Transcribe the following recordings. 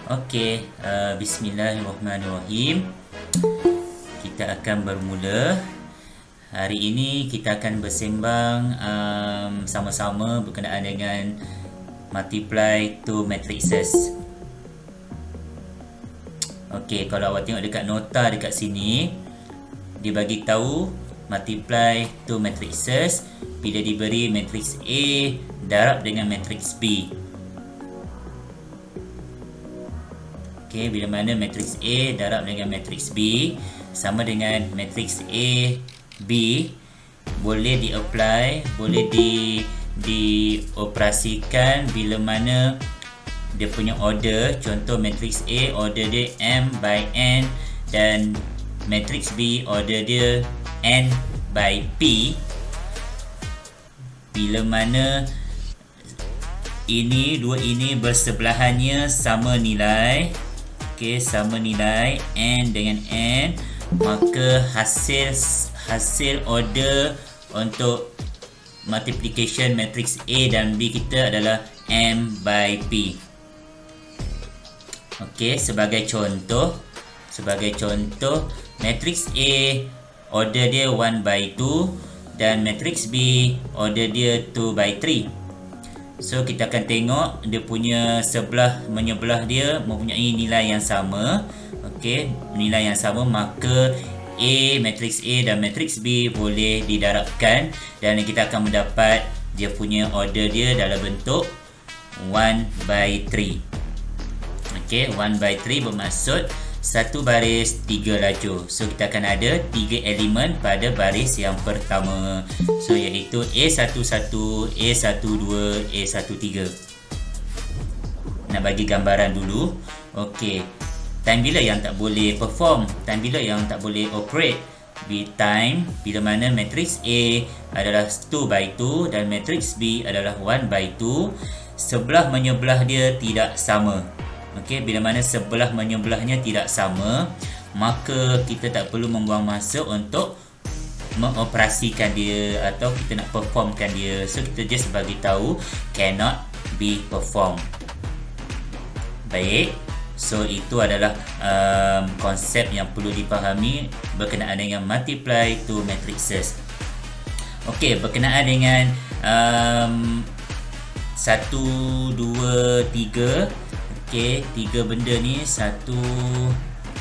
Okey, bismillahirrahmanirrahim. Kita akan bermula. Hari ini kita akan bersembang sama-sama berkenaan dengan multiply two matrices. Okey, kalau awak tengok dekat nota dekat sini, dia bagi tahu multiply two matrices bila diberi matrix A darab dengan matrix B. Okay, bila mana matrix A darab dengan matrix B sama dengan matrix A, B, boleh di-apply, boleh dioperasikan bila mana dia punya order. Contoh matrix A order dia M by N dan matrix B order dia N by P. Bila mana dua ini bersebelahannya sama nilai, okey, sama nilai N dengan N, maka hasil order untuk multiplication matrix A dan B kita adalah M by P. Okey, sebagai contoh matrix A order dia 1 by 2 dan matrix B order dia 2 by 3. So kita akan tengok dia punya sebelah menyebelah dia mempunyai nilai yang sama. Okey, nilai yang sama, maka matrix A dan matrix B boleh didarabkan dan kita akan mendapat dia punya order dia dalam bentuk 1 by 3. Okey, 1 by 3 bermaksud satu baris 3 lajur. So kita akan ada 3 elemen pada baris yang pertama. So iaitu A11, A12, A13. Nak bagi gambaran dulu. Okey. Time bila yang tak boleh perform? Time bila yang tak boleh operate? Time bila mana matrix A adalah 2 by 2 dan matrix B adalah 1 by 2. Sebelah menyebelah dia tidak sama. Okey, bila mana sebelah menyebelahnya tidak sama, maka kita tak perlu membuang masa untuk mengoperasikan dia atau kita nak performkan dia. So kita just bagi tahu cannot be performed. Baik. So itu adalah konsep yang perlu dipahami berkenaan dengan multiply two matrices. Okey, berkenaan dengan 1, 2, 3. Okey, 3 benda ni 1,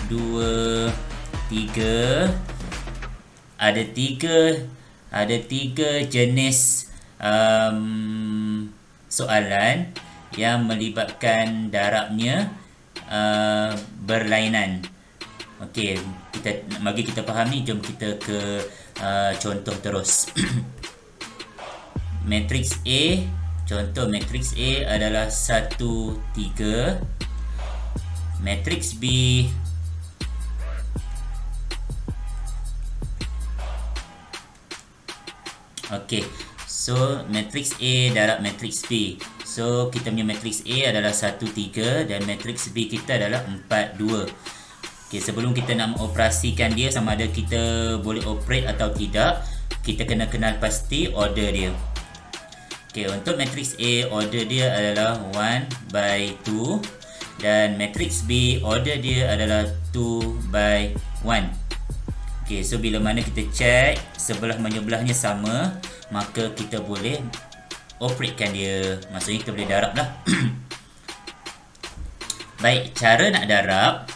2, 3. Ada 3 jenis soalan yang melibatkan darabnya berlainan. Okey, bagi kita faham ni, jom kita ke contoh terus. Matrix A, contoh matrix A adalah 1, 3. Matrix B okey, so matrix A darab matrix B. So kita punya matrix A adalah 1, 3 dan matrix B kita adalah 4, 2. Okey, sebelum kita nak mengoperasikan dia sama ada kita boleh operate atau tidak, kita kena kenal pasti order dia. Okay, untuk matrix A order dia adalah 1 by 2 dan matrix B order dia adalah 2 by 1. Okay, so bila mana kita check sebelah menyebelahnya sama, maka kita boleh operatekan dia. Maksudnya kita boleh darab lah. Baik, cara nak darab.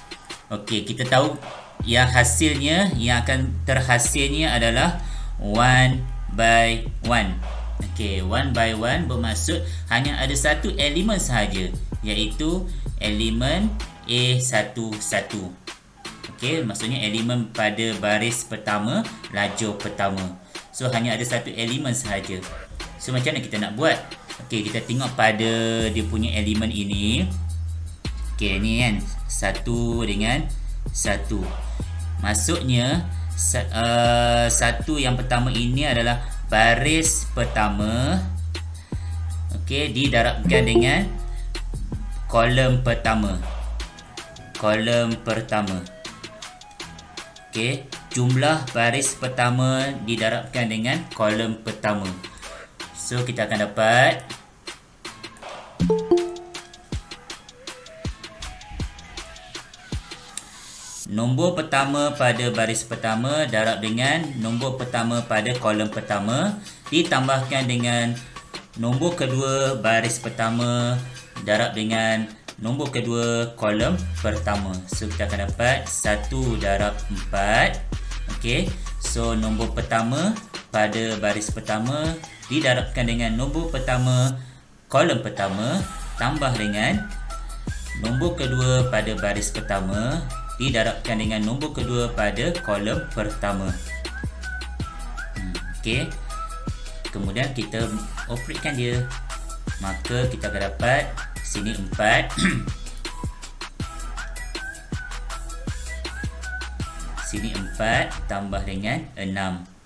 Okay, kita tahu yang hasilnya, yang akan terhasilnya adalah 1 by 1. Okey, 1 by 1 bermaksud hanya ada satu elemen sahaja, iaitu elemen A11. Okey, maksudnya elemen pada baris pertama, lajur pertama. So hanya ada satu elemen sahaja. So macam mana kita nak buat? Okey, kita tengok pada dia punya elemen ini. Okey, ni kan 1 dengan 1. Maksudnya satu yang pertama ini adalah baris pertama, okey, didarabkan dengan kolom pertama. Okey, jumlah baris pertama didarabkan dengan kolom pertama. So kita akan dapat nombor pertama pada baris pertama darab dengan nombor pertama pada kolom pertama ditambahkan dengan nombor kedua baris pertama darab dengan nombor kedua kolom pertama. So kita akan dapat 1 darab 4. Okey. So nombor pertama pada baris pertama didarabkan dengan nombor pertama kolom pertama tambah dengan nombor kedua pada baris pertama didarabkan dengan nombor kedua pada kolom pertama. Okey. Kemudian kita operatekan dia. Maka kita akan dapat sini 4 sini 4 tambah dengan 6.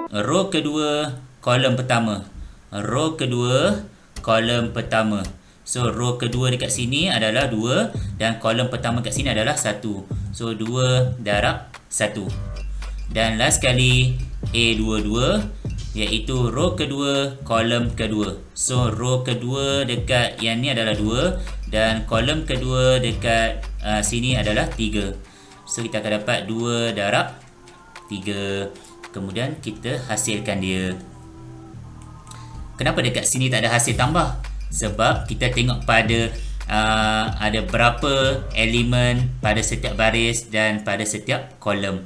Row kedua kolom pertama. Row kedua kolom pertama. So row kedua dekat sini adalah 2 dan kolom pertama kat sini adalah 1. So 2 darab 1. Dan last sekali A22 iaitu row kedua kolom kedua. So row kedua dekat yang ni adalah 2 dan kolom kedua dekat sini adalah 3. So kita akan dapat 2 darab 3. Kemudian kita hasilkan dia. Kenapa dekat sini tak ada hasil tambah? Sebab kita tengok pada ada berapa elemen pada setiap baris dan pada setiap kolom.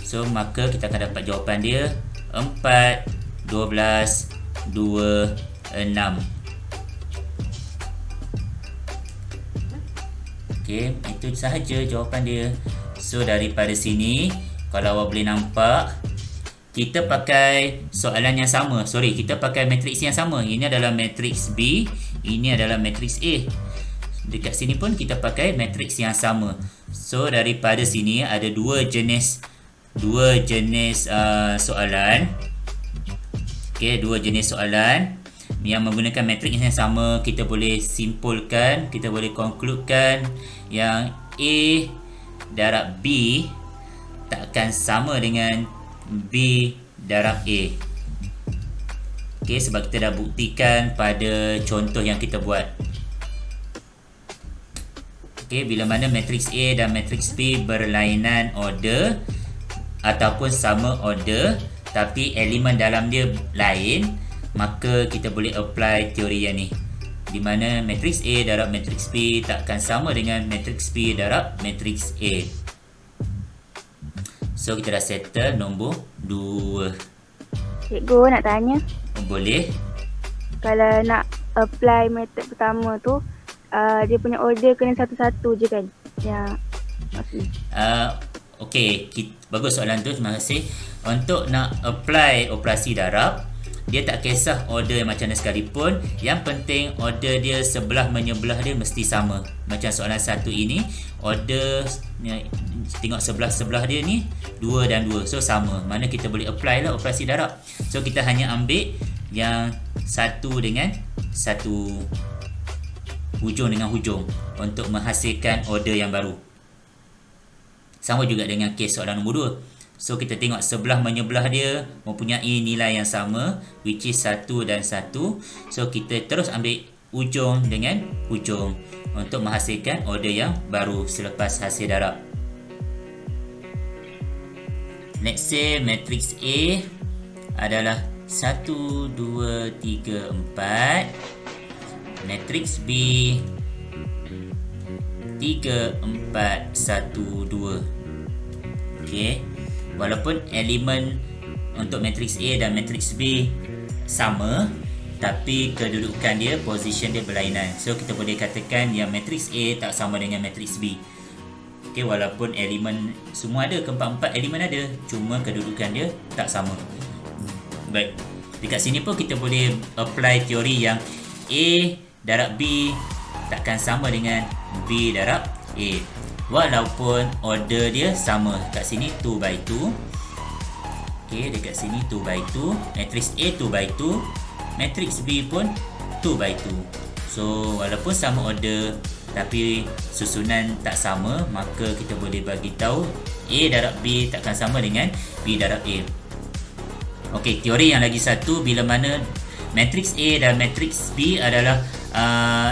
So maka kita akan dapat jawapan dia 4, 12, 2, 6. Okey, itu sahaja jawapan dia. So daripada sini, kalau awak boleh nampak, kita pakai soalan yang sama. Kita pakai matriks yang sama. Ini adalah matriks B, ini adalah matriks A. Dekat sini pun kita pakai matriks yang sama. So daripada sini ada dua jenis soalan. Okey, dua jenis soalan yang menggunakan matriks yang sama. Kita boleh simpulkan, kita boleh konkludekan yang A darab B takkan sama dengan B darab A. Okey, sebab kita dah buktikan pada contoh yang kita buat. Okey, bila mana matriks A dan matriks B berlainan order ataupun sama order tapi elemen dalam dia lain, maka kita boleh apply teori yang ni, di mana matriks A darab matriks B takkan sama dengan matriks B darab matriks A. So kita dah settle nombor 2. Cikgu nak tanya. Boleh? Kalau nak apply method pertama tu, dia punya order kena satu-satu je kan? Yang maksudnya. Okey, bagus soalan tu, terima kasih. Untuk nak apply operasi darab, dia tak kisah order macam mana sekalipun. Yang penting order dia sebelah menyebelah dia mesti sama. Macam soalan satu ini, order tengok sebelah-sebelah dia ni 2 dan 2. So sama. Mana kita boleh apply lah operasi darab. So kita hanya ambil yang satu dengan satu, hujung dengan hujung, untuk menghasilkan order yang baru. Sama juga dengan kes soalan nombor 2. So kita tengok sebelah menyebelah dia mempunyai nilai yang sama, which is 1 dan 1. So kita terus ambil hujung dengan hujung untuk menghasilkan order yang baru selepas hasil darab. Let's say matrix A adalah 1, 2, 3, 4. Matrix B 3, 4, 1, 2. Okey. Walaupun elemen untuk matriks A dan matriks B sama, tapi kedudukan dia, position dia berlainan. So kita boleh katakan yang matriks A tak sama dengan matriks B. Okey, walaupun elemen semua ada, keempat-empat elemen ada, cuma kedudukan dia tak sama. Baik. Dekat sini pun kita boleh apply teori yang A darab B takkan sama dengan B darab A, walaupun order dia sama. Kat sini 2 by 2. Okey, dekat sini 2 by 2. Matrix A 2 by 2. Matrix B pun 2 by 2. So walaupun sama order tapi susunan tak sama, maka kita boleh bagi tahu A darab B takkan sama dengan B darab A. Okey, teori yang lagi satu, bila mana matrix A dan matrix B adalah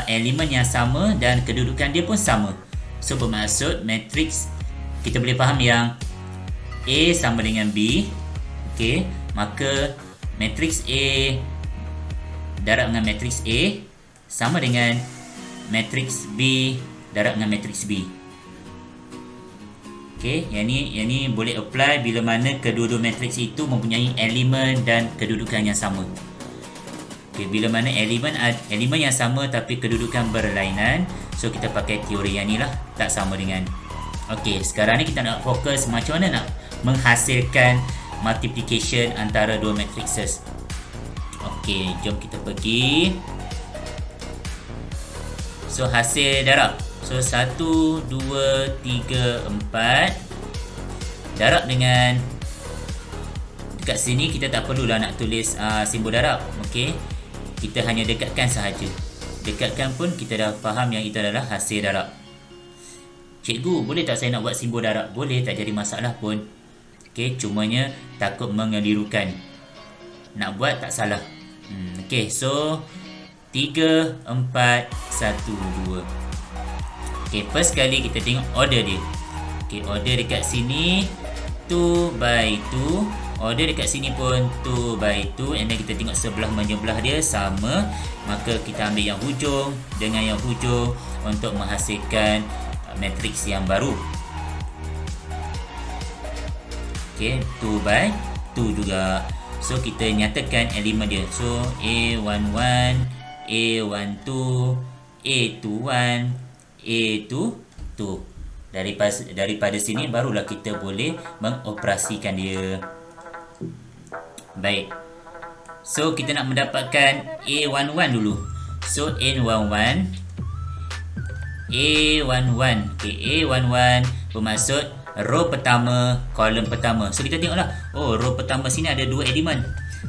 elemen yang sama dan kedudukan dia pun sama. So bermaksud matrix, kita boleh faham yang A sama dengan B. Okey, maka matrix A darab dengan matrix A sama dengan matrix B darab dengan matrix B. Okey, yang ni boleh apply bila mana kedua-dua matrix itu mempunyai elemen dan kedudukan yang sama. Okey, bila mana elemen yang sama tapi kedudukan berlainan, so kita pakai teori yang ni lah, tak sama dengan. Okey, sekarang ni kita nak fokus macam mana nak menghasilkan multiplication antara dua matrices. Okey, jom kita pergi. So hasil darab. So 1, 2, 3, 4. Darab dengan, dekat sini kita tak perlulah nak tulis simbol darab. Okey, kita hanya dekatkan sahaja. Dekatkan pun kita dah faham yang itu adalah hasil darab. Cikgu, boleh tak saya nak buat simbol darab? Boleh, tak jadi masalah pun. Okey, cumanya takut mengelirukan. Nak buat tak salah. Okey, so 3, 4, 1, 2. Okey, first kali kita tengok order dia. Okey, order dekat sini 2 by 2. Order dekat sini pun 2 by 2. And then kita tengok sebelah menyebelah dia sama, maka kita ambil yang hujung dengan yang hujung untuk menghasilkan matriks yang baru. Okey, 2 by 2 juga. So kita nyatakan elemen dia. So A11, A12, A21, A22. tu. Daripada sini barulah kita boleh mengoperasikan dia. Baik. So kita nak mendapatkan A11 dulu. So A11 okay, A11 bermaksud row pertama, kolom pertama. So kita tengoklah, oh row pertama sini ada 2 elemen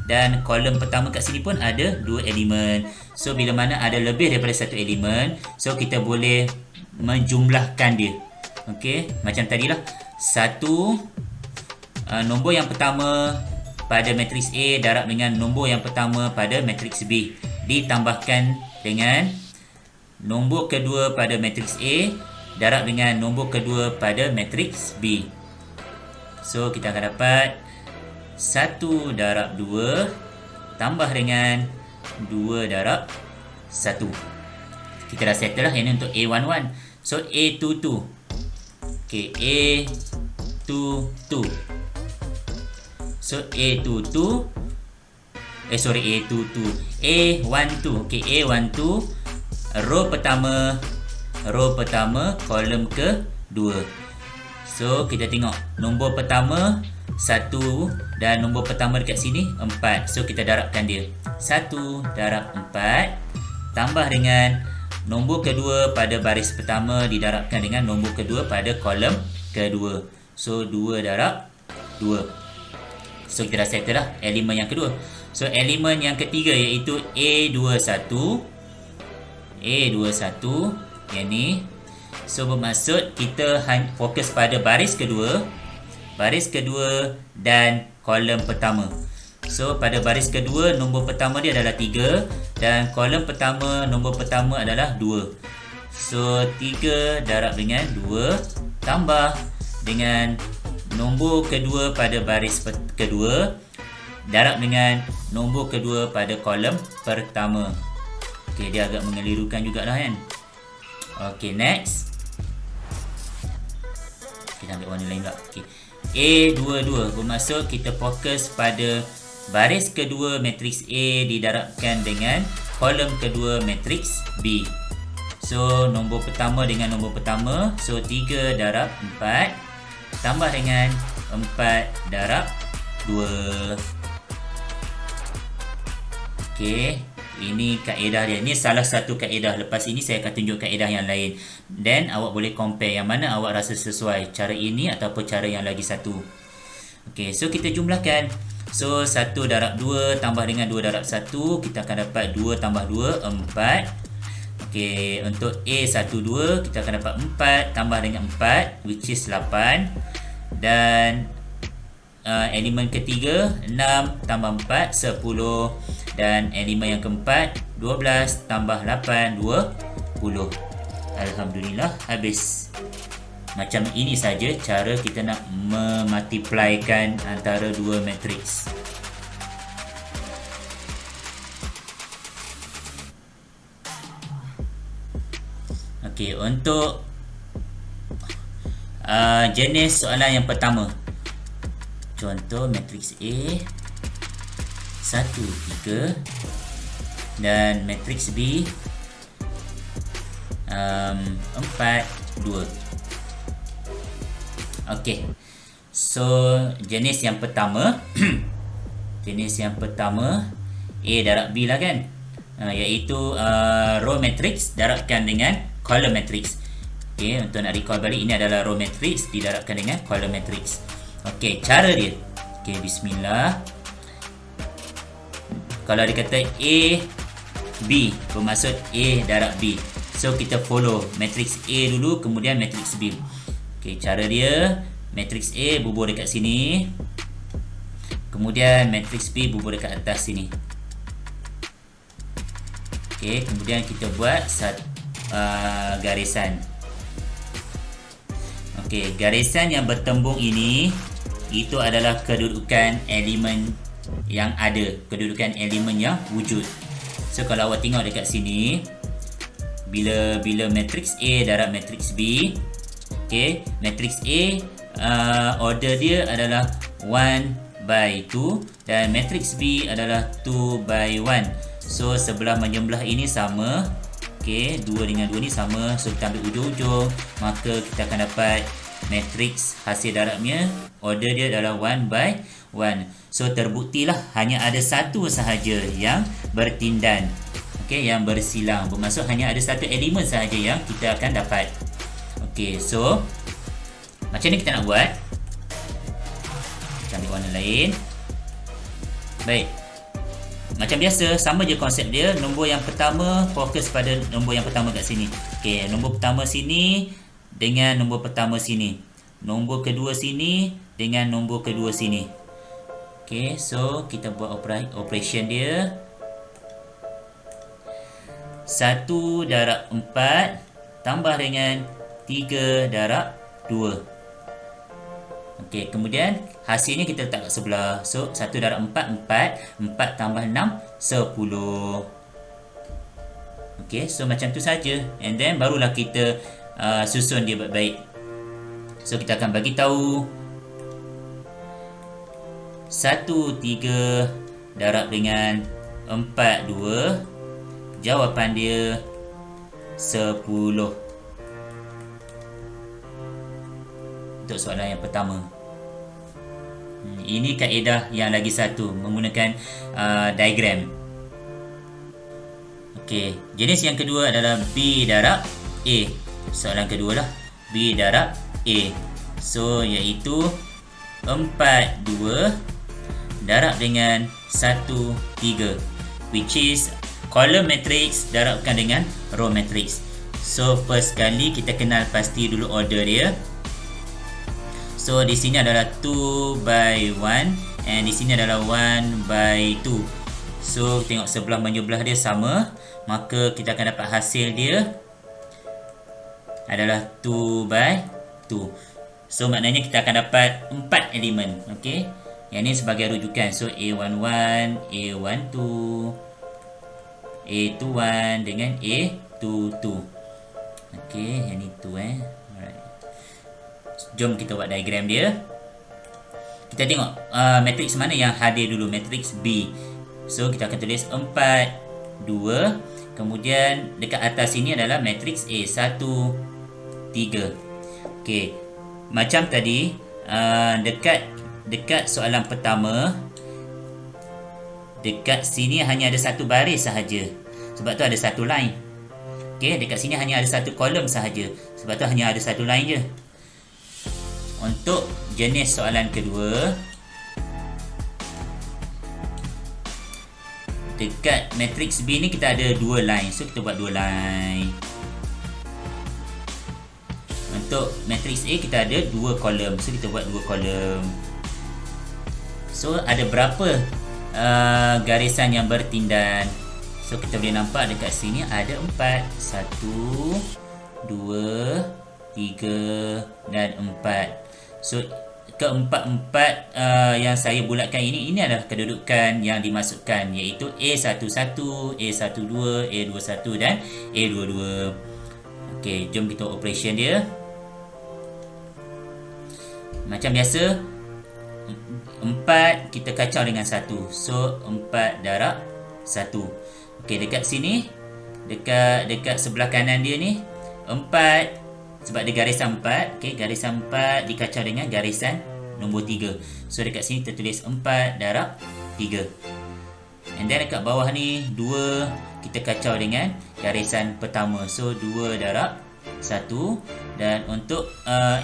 dan kolom pertama kat sini pun ada 2 elemen. So bila mana ada lebih daripada satu elemen, so kita boleh menjumlahkan dia. Okey, macam tadilah, satu nombor yang pertama pada matriks A darab dengan nombor yang pertama pada matriks B, ditambahkan dengan nombor kedua pada matriks A darab dengan nombor kedua pada matriks B. So kita akan dapat 1 darab 2 tambah dengan 2 darab 1. Kita dah settle lah yang ni untuk A11. So A22. Okay, A22. So A22 A22 A12. Okay, A12 row pertama, kolom kedua. So kita tengok nombor pertama 1 dan nombor pertama dekat sini 4. So kita darabkan dia. 1 darab 4 tambah dengan nombor kedua pada baris pertama didarabkan dengan nombor kedua pada kolom kedua. So 2 darab 2. So kita dah settle lah elemen yang kedua. So elemen yang ketiga iaitu A21 yang ni. So bermaksud kita fokus pada baris kedua dan kolom pertama. So pada baris kedua nombor pertama dia adalah 3 dan kolom pertama nombor pertama adalah 2. So 3 darab dengan 2 tambah dengan nombor kedua pada baris kedua darab dengan nombor kedua pada kolom pertama. Okey, dia agak mengelirukan jugalah kan. Okey, next. Kita ambil warna lain pula. Okey. A22 bermaksud kita fokus pada baris kedua matriks A didarabkan dengan kolom kedua matriks B. So nombor pertama dengan nombor pertama, so 3 darab 4 tambah dengan 4 darab 2. Okey, ini kaedah dia. Ini salah satu kaedah. Lepas ini saya akan tunjuk kaedah yang lain. Then awak boleh compare yang mana awak rasa sesuai, cara ini ataupun cara yang lagi satu. Okey, so kita jumlahkan. So 1 darab 2 tambah dengan 2 darab 1, kita akan dapat 2 tambah 2 4. Okey, untuk A12 kita akan dapat 4 tambah dengan 4, which is 8. Dan elemen ketiga 6 tambah 4 10. Dan elemen yang keempat 12 tambah 8 20. Alhamdulillah, habis. Macam ini saja cara kita nak memultiplykan antara dua matriks. Okey, untuk jenis soalan yang pertama. Contoh matriks A 1 3 dan matriks B 4 2. Okey. So jenis yang pertama jenis yang pertama A darab B lah kan, iaitu row matrix darabkan dengan column matrix. Okey, untuk nak recall balik, ini adalah row matrix didarabkan dengan column matrix. Okey, cara dia. Okey, bismillah. Kalau dia kata A B, bermaksud A darab B. So kita follow matrix A dulu, kemudian matrix B. Okey, cara dia, matrix A bubur dekat sini, kemudian matrix B bubur dekat atas sini. Okey, kemudian kita buat garisan. Okey, garisan yang bertembung ini itu adalah kedudukan elemen yang ada, kedudukan elemen yang wujud. So kalau awak tengok dekat sini, bila matrix A darab matrix B, okey, matrix A order dia adalah 1/2 dan matrix B adalah 2/1. So sebelah menjumlah ini sama, Okey, 2 dengan 2 ni sama. So kita ambil ujung-ujung, maka kita akan dapat matriks hasil darabnya. Order dia adalah 1 by 1. So terbuktilah hanya ada satu sahaja yang bertindan. Okey, yang bersilang. Bermaksud hanya ada satu elemen sahaja yang kita akan dapat. Okey, so macam ni kita nak buat. Kita ambil warna lain. Baik. Macam biasa, sama je konsep dia. Nombor yang pertama, fokus pada nombor yang pertama kat sini. Okey, nombor pertama sini dengan nombor pertama sini. Nombor kedua sini dengan nombor kedua sini. Okey, so kita buat operation dia. 1 darab 4 tambah dengan 3 darab 2. Okey, kemudian hasilnya kita letak kat sebelah. So 1 darab 4 4 tambah 6 10. Okey, so macam tu saja. And then barulah kita susun dia baik-baik. So kita akan bagi tahu 1 3 darab dengan 4 2. Jawapan dia 10. Untuk soalan yang pertama. Ini kaedah yang lagi satu, menggunakan diagram. Okey, jenis yang kedua adalah B darab A. Soalan kedua lah, B darab A. So iaitu 4 2 darab dengan 1 3, which is column matrix darabkan dengan row matrix. So first kali kita kenal pasti dulu order dia. So di sini adalah 2 by 1 and di sini adalah 1 by 2. So tengok sebelah menyebelah dia sama, maka kita akan dapat hasil dia adalah 2 by 2. So maknanya kita akan dapat 4 elemen. Okey. Yang ni sebagai rujukan. So A11, A12, A21 dengan A22. Okey, yang ni tu Alright. Jom kita buat diagram dia. Kita tengok matriks mana yang hadir dulu, matriks B. So kita akan tulis 4 2. Kemudian dekat atas ini adalah matriks A 1 3. Okey. Macam tadi dekat soalan pertama, dekat sini hanya ada satu baris sahaja. Sebab tu ada satu line. Okey, dekat sini hanya ada satu kolom sahaja. Sebab tu hanya ada satu line je. Untuk jenis soalan kedua, dekat matriks B ni kita ada dua line. So kita buat dua line. Untuk matriks A kita ada dua kolom. So kita buat dua kolom. So ada berapa garisan yang bertindan? So kita boleh nampak dekat sini ada 4. 1 2 3 dan 4. So keempat-empat yang saya bulatkan ini adalah kedudukan yang dimasukkan, iaitu A11, A12, A21 dan A22. Okey, jom kita operation dia. Macam biasa, 4 kita kacau dengan 1. So 4 darab 1. Okey, dekat sini, dekat sebelah kanan dia ni 4, sebab dia garisan 4. Okey, garisan 4 dikacau dengan garisan nombor 3. So dekat sini kita tulis 4 darab 3. And then dekat bawah ni 2 kita kacau dengan garisan pertama. So 2 darab 1. Dan untuk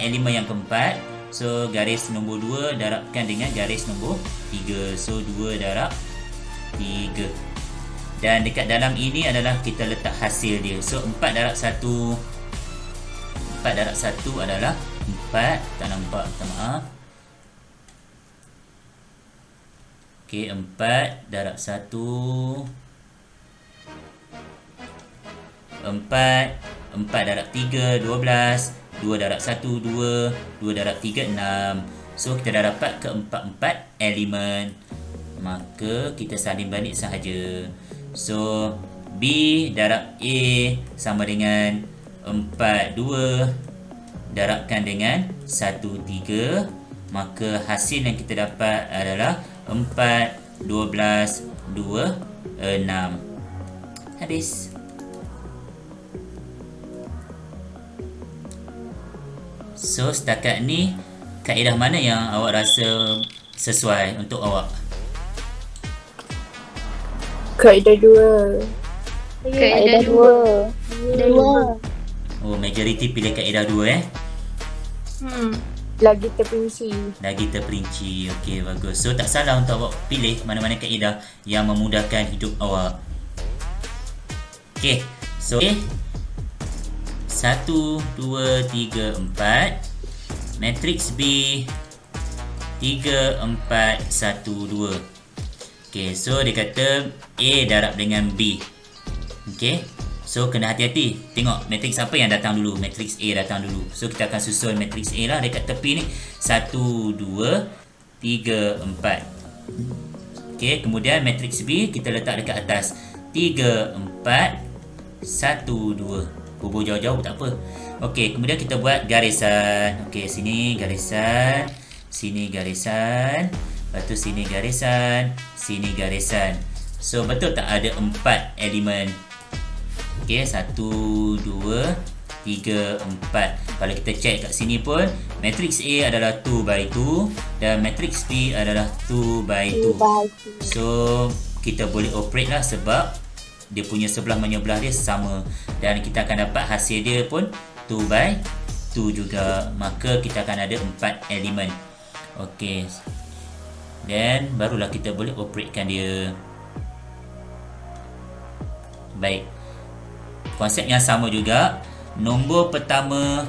elemen yang keempat, so garis nombor 2 darabkan dengan garis nombor 3. So 2 darab 3. Dan dekat dalam ini adalah kita letak hasil dia. So 4 darab 1 adalah 4. Tak nampak, minta maaf. Okey, 4 darab 1 4 darab 3 12. 2 darab 1 2. 2 darab 3 6. So kita dah dapat keempat-empat elemen. Maka kita salin balik sahaja. So B darab A sama dengan 4 2 darabkan dengan 1 3. Maka hasil yang kita dapat adalah 4 12 2 6. Habis. So setakat ni kaedah mana yang awak rasa sesuai untuk awak? Kaedah 2. Kaedah 2. Oh, majoriti pilih kaedah 2 Lagi terperinci. Lagi terperinci. Okey, bagus. So tak salah untuk awak pilih mana-mana kaedah yang memudahkan hidup awak. Okey. So 1, 2, 3, 4. Matrix B 3, 4, 1, 2. Okey, so dia kata A darab dengan B. Okey. So kena hati-hati. Tengok matrix apa yang datang dulu. Matrix A datang dulu. So kita akan susun matrix A lah dekat tepi ni. 1, 2, 3, 4. Okey, kemudian matrix B kita letak dekat atas. 3, 4, 1, 2. Hubung jauh-jauh tak apa. Okey, kemudian kita buat garisan. Okey, sini garisan, sini garisan, lepas tu sini garisan, sini garisan. So betul tak ada 4 elemen? Okey, 1, 2, 3, 4. Kalau kita check kat sini pun, matrix A adalah 2 by 2 dan matrix B adalah 2 by 2. So kita boleh operate lah sebab dia punya sebelah menyebelah dia sama dan kita akan dapat hasil dia pun 2 by 2 juga. Maka kita akan ada 4 elemen. Okey. Dan barulah kita boleh operatekan dia. Baik. Konsep yang sama juga. Nombor pertama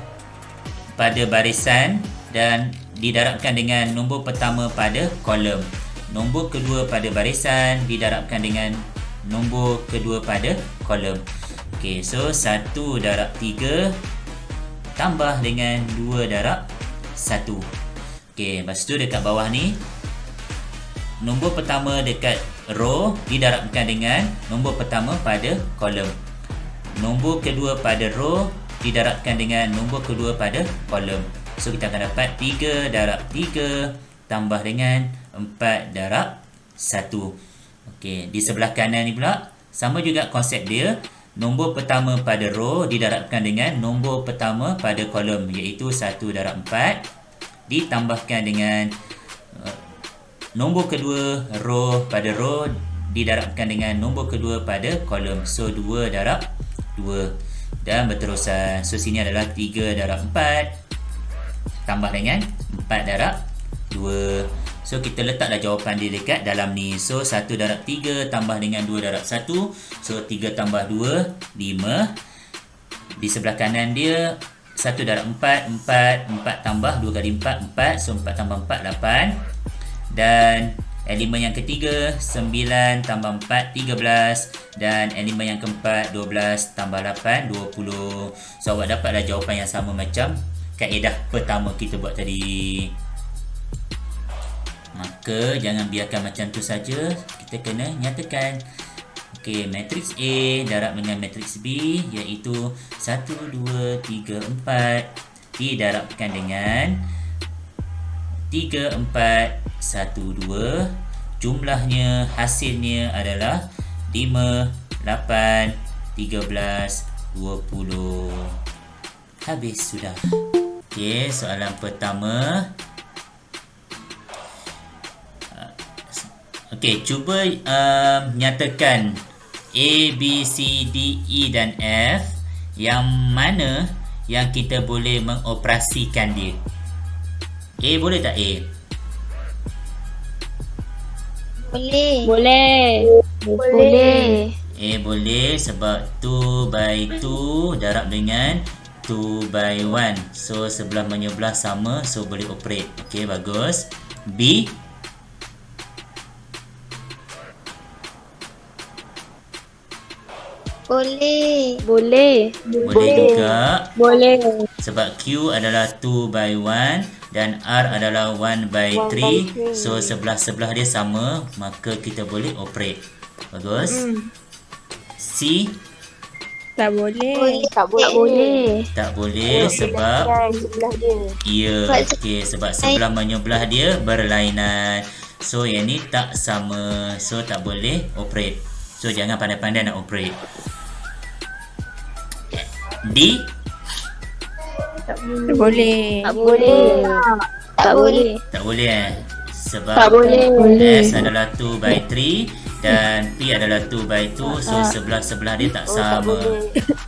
pada barisan dan didarabkan dengan nombor pertama pada kolom. Nombor kedua pada barisan didarabkan dengan nombor kedua pada kolom. Okey, so 1 darab 3 tambah dengan 2 darab 1. Okey, lepas tu dekat bawah ni nombor pertama dekat row didarabkan dengan nombor pertama pada kolom. Nombor kedua pada row didarabkan dengan nombor kedua pada kolom. So kita akan dapat 3 darab 3 tambah dengan 4 darab 1. Okey, di sebelah kanan ni pula sama juga konsep dia. Nombor pertama pada row didarabkan dengan nombor pertama pada kolom, iaitu 1 darab 4 ditambahkan dengan nombor kedua row pada row didarabkan dengan nombor kedua pada kolom. So 2 darab 2 dan berterusan. So sini adalah 3 darab 4 tambah dengan 4 darab 2. So kita letaklah jawapan dia dekat dalam ni. So 1 darab 3 tambah dengan 2 darab 1. So 3 tambah 2 5. Di sebelah kanan dia 1 darab 4 4 tambah 2 kali 4 4. So 4 tambah 4 8. Dan elemen yang ketiga 9 tambah 4 13. Dan elemen yang keempat 12 tambah 8 20. So awak dapatlah jawapan yang sama macam kaedah pertama kita buat tadi. Maka jangan biarkan macam tu saja, kita kena nyatakan. Okey, matrix A darab dengan matrix B iaitu 1 2 3 4 didarabkan dengan 3 4 1 2. Jumlahnya, hasilnya adalah 5 8 13 20. Habis sudah. Okey, soalan pertama. Okey, cuba nyatakan A, B, C, D, E dan F yang mana yang kita boleh mengoperasikan dia. A boleh tak A? Boleh. A boleh sebab 2 by 2 darab dengan 2 by 1. So sebelah menyebelah sama, so boleh operate. Okey, bagus. B Boleh juga Boleh. sebab Q adalah 2 by 1 dan R adalah 1 by 3. So sebelah-sebelah dia sama, maka kita boleh operate. Bagus. C Tak boleh. tak boleh sebab Sebelah dia. ya, okey, sebab sebelah menyebelah dia berlainan. So yang ni tak sama, so tak boleh operate. So jangan pandai-pandai nak operate. D Tak boleh. Tak boleh. Tak boleh. Tak boleh sebab Tak boleh. S adalah 2 by 3 dan P adalah 2 by 2, so sebelah-sebelah dia tak sama.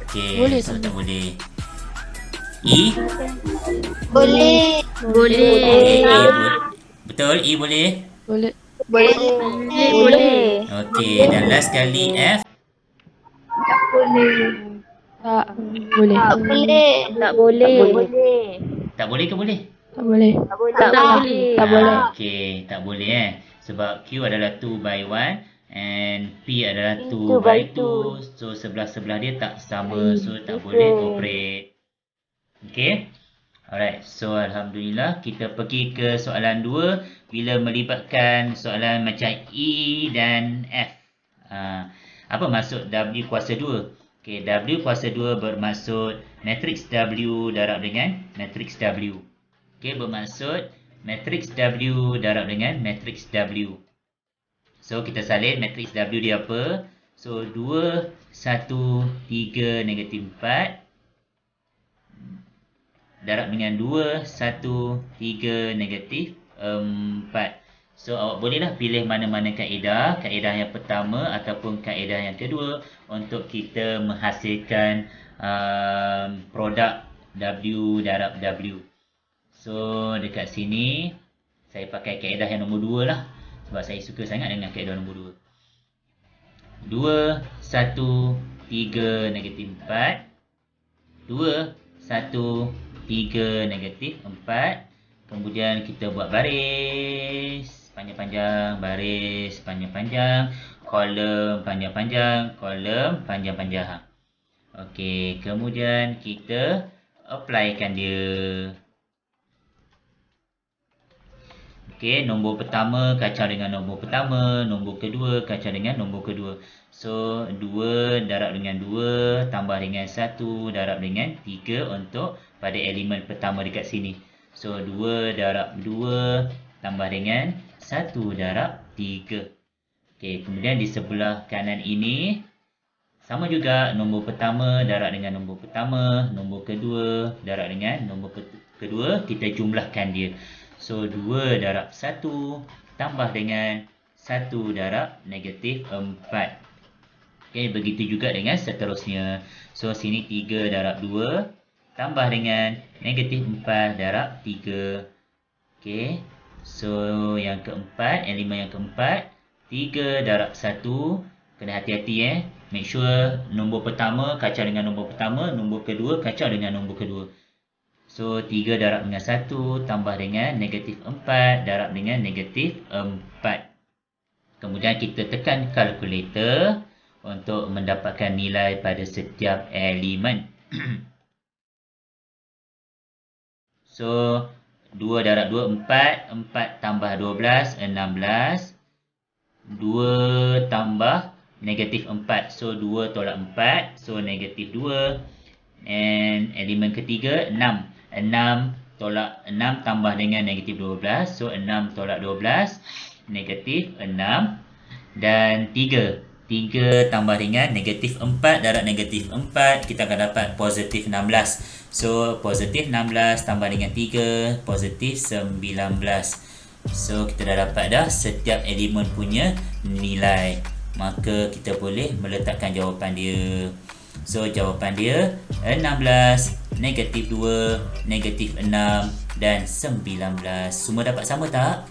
Okey, so tak boleh. E? Boleh. Okey, E betul, E boleh? Boleh. Boleh. Okey, dan last kali F? Tak boleh. Tak boleh. Tak boleh ke boleh? Tak boleh. Tak boleh. Okey, tak boleh sebab Q adalah 2 by 1 and P adalah 2 by 2, so sebelah-sebelah dia tak sama, so tak boleh operate. Okey. Alright, so Alhamdulillah kita pergi ke soalan 2 bila melibatkan soalan macam E dan F. Apa maksud W kuasa 2? Okay, W kuasa 2 bermaksud matriks W darab dengan matriks W. Okay, bermaksud matriks W darab dengan matriks W. So, kita salin matriks W dia apa? So, 2, 1, 3, negatif 4 darab dengan 2, 1, 3, negatif 4. So, awak bolehlah pilih mana-mana kaedah. Kaedah yang pertama ataupun kaedah yang kedua untuk kita menghasilkan produk W darab W. So, dekat sini saya pakai kaedah yang nombor 2 lah. Sebab saya suka sangat dengan kaedah nombor 2. 2, 1, 3, negatif 4. 2, 1, 3, negatif 4. Kemudian kita buat baris panjang-panjang, baris panjang-panjang, kolom panjang-panjang, kolom panjang-panjang. Okey, kemudian kita applykan dia. Okey, nombor pertama kacau dengan nombor pertama, nombor kedua kacau dengan nombor kedua. So, 2 darab dengan 2 tambah dengan 1 darab dengan 3 untuk pada elemen pertama dekat sini. So, 2 darab 2 tambah dengan 1 darab 3. Okey, kemudian di sebelah kanan ini sama juga, nombor pertama darab dengan nombor pertama, nombor kedua darab dengan nombor kedua, kita jumlahkan dia. So, 2 darab 1 tambah dengan 1 darab negatif 4. Okey, begitu juga dengan seterusnya. So, sini 3 darab 2 tambah dengan negatif 4 darab 3. Okey. So, yang keempat, elemen yang keempat, 3 darab 1. Kena hati-hati Make sure nombor pertama kacau dengan nombor pertama, nombor kedua kacau dengan nombor kedua. So, 3 darab dengan 1 tambah dengan negatif 4 darab dengan negatif 4. Kemudian kita tekan kalkulator untuk mendapatkan nilai pada setiap elemen. So, 2 darab 2, 4. 4 tambah 12, 16. 2 tambah negatif 4. So, 2 tolak 4. So, negatif 2. And elemen ketiga, 6. 6 tolak 6 tambah dengan negatif 12. So, 6 tolak 12. Negatif 6. Dan 3. 3 tambah dengan negatif 4 darab negatif 4. Kita akan dapat positif 16. So, positif 16 tambah dengan 3, positif 19. So, kita dah dapat dah setiap elemen punya nilai. Maka, kita boleh meletakkan jawapan dia. So, jawapan dia 16, negatif 2, negatif 6 dan 19. Semua dapat sama tak?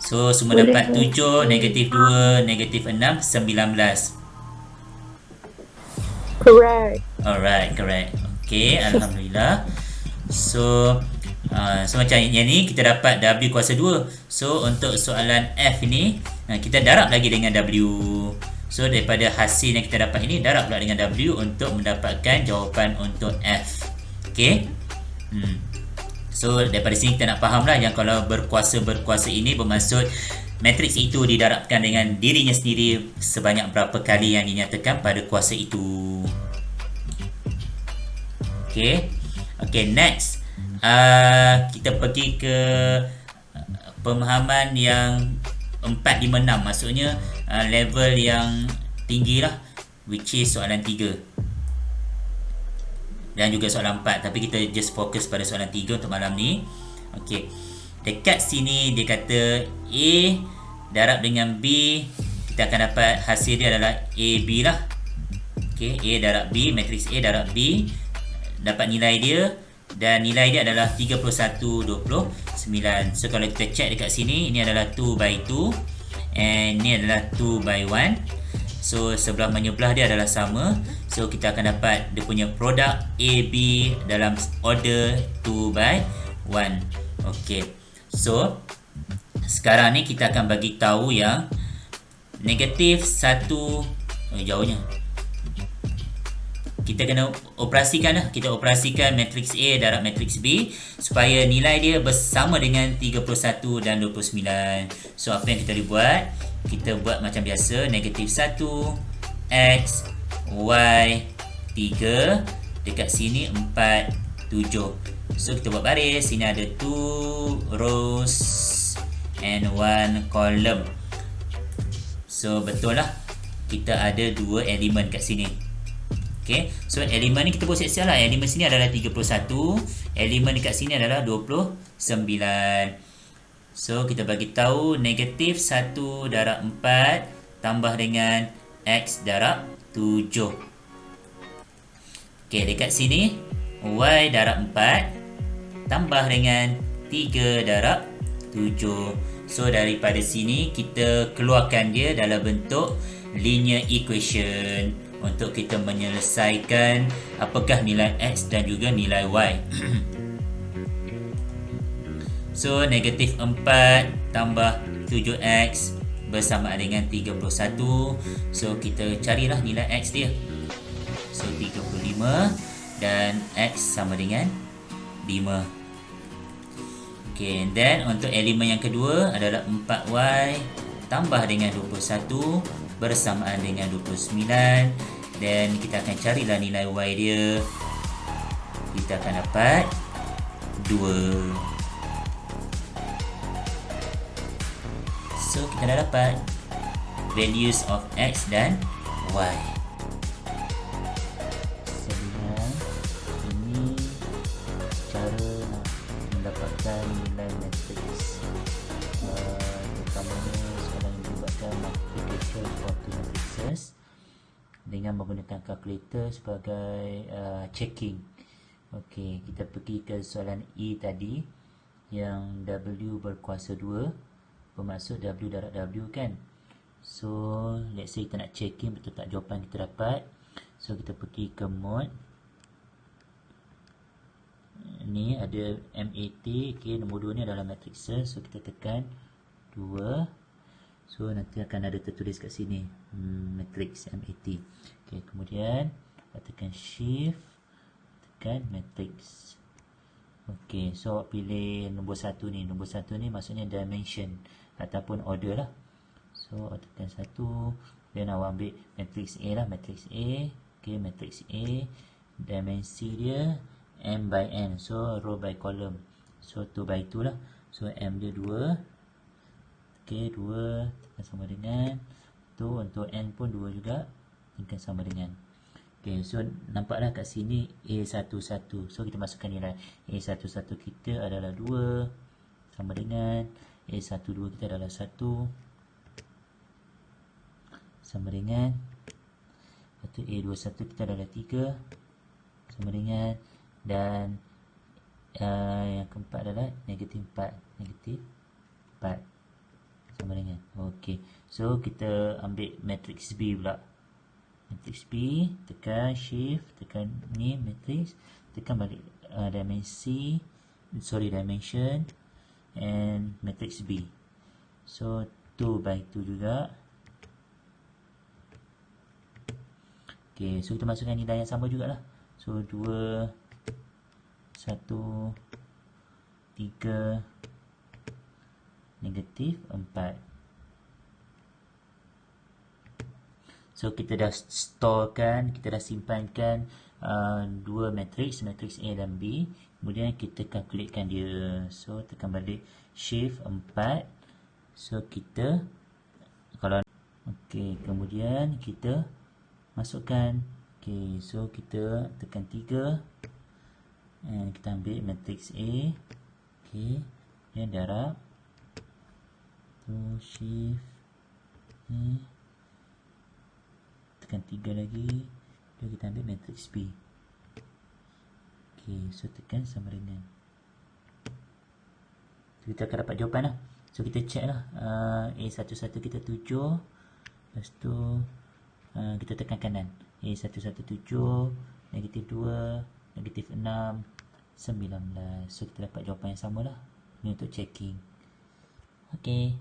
So, semua boleh dapat 7, negatif 2, negatif 6, 19. Correct. Alright, correct. Okay, Alhamdulillah. So, macam yang ni kita dapat W kuasa 2. So, untuk soalan F ni, kita darab lagi dengan W. So, daripada hasil yang kita dapat ini, darab pula dengan W untuk mendapatkan jawapan untuk F. Okay. So, daripada sini kita nak faham lah yang kalau berkuasa-berkuasa ini bermaksud matriks itu didarabkan dengan dirinya sendiri sebanyak berapa kali yang dinyatakan pada kuasa itu. Okay. Okay, next. Kita pergi ke pemahaman yang 4, 5, 6. Maksudnya level yang tinggi lah, which is soalan 3. dan juga soalan 4, tapi kita just fokus pada soalan 3 untuk malam ni. Okey. Dekat sini dia kata A darab dengan B, kita akan dapat hasil dia adalah AB lah. Okey, A darab B, matriks A darab B, dapat nilai dia, dan nilai dia adalah 31/29. So kalau kita check dekat sini, ini adalah 2/2 and ni adalah 2/1. So sebelah menyebelah dia adalah sama. So kita akan dapat dia punya produk AB dalam order 2/1. Okey. So sekarang ni kita akan bagi tahu yang negatif 1, jauhnya. Kita kena operasikan lah. Kita operasikan matriks A darab matriks B supaya nilai dia bersama dengan 31 dan 29. So apa yang kita boleh buat? Kita buat macam biasa, negatif 1 X Y 3, dekat sini 4 7. So kita buat baris. Sini ada 2 rows and 1 column. So betul lah, kita ada 2 elemen kat sini. Okay, so elemen ni kita buat siap-siap lah. Elemen sini adalah 31, elemen dekat sini adalah 29. So kita bagi tahu negatif 1 darab 4 tambah dengan X darab 7. Okay, dekat sini Y darab 4 tambah dengan 3 darab 7. So daripada sini kita keluarkan dia dalam bentuk linear equation untuk kita menyelesaikan apakah nilai X dan juga nilai Y. So negatif 4 tambah 7X bersamaan dengan 31. So kita carilah nilai X dia. So 35 dan X sama dengan 5. Okay, and then untuk elemen yang kedua adalah 4Y tambah dengan 21 bersamaan dengan 29, dan kita akan carilah nilai Y dia. Kita akan dapat 2. So kita dah dapat values of X dan Y. Sebenarnya ini cara nak mendapatkan nilai matriks, terutamanya soalan yang melibatkan multiplication of two matrices dengan menggunakan kalkulator sebagai checking. Okey, kita pergi ke soalan E tadi yang W berkuasa 2, bermaksud W darab W kan. So let's say kita nak checking betul tak jawapan kita dapat. So kita pergi ke mode, ni ada MAT. Okay, nombor 2 ni adalah matrices. So kita tekan 2. So nanti akan ada tertulis kat sini matrix MAT. Okay, kemudian tekan shift, tekan matrix. Okay, so pilih nombor 1 ni. Nombor 1 ni maksudnya dimension ataupun order lah. So tekan 1, dan awak ambil matrix A lah, matrix A. Okay, matrix A, dimensi dia M by N, so row by column. So 2 by 2 lah. So M dia 2. Okay, 2 tekan sama dengan tu. Untuk N pun 2 juga, tekan sama dengan. Okay, so nampaklah kat sini A11. So kita masukkan nilai A11 kita adalah 2 sama dengan A12 kita adalah 1 sama dengan, lepas tu A21 kita adalah 3 sama dengan, dan yang keempat adalah negatif 4. Negatif 4 sama dengan. Okey, so kita ambil matrix B pula. Matrix B, tekan shift, tekan ni matrix, tekan balik dimension and matrix B. So 2 by 2 juga. Okey, so kita masukkan nilai yang sama jugalah. So 2 1 3 negatif 4. So kita dah storekan, kita dah simpankan dua matrix, matrix A dan B. Kemudian kita calculatekan dia. So tekan balik shift 4. So kita, kalau okey, kemudian kita masukkan Okay, so kita tekan 3 and kita ambil matrix A. Okay, dan darab tu shift ni, tekan 3 lagi, dan kita ambil matrix B. Okay, so tekan sama dengan, so, kita akan dapat jawapan lah. So kita check lah, A11 kita 7, lepas tu kita tekan kanan, A117, negatif 2, negatif 6, 19. So kita dapat jawapan yang sama lah. Ni untuk checking. Okay.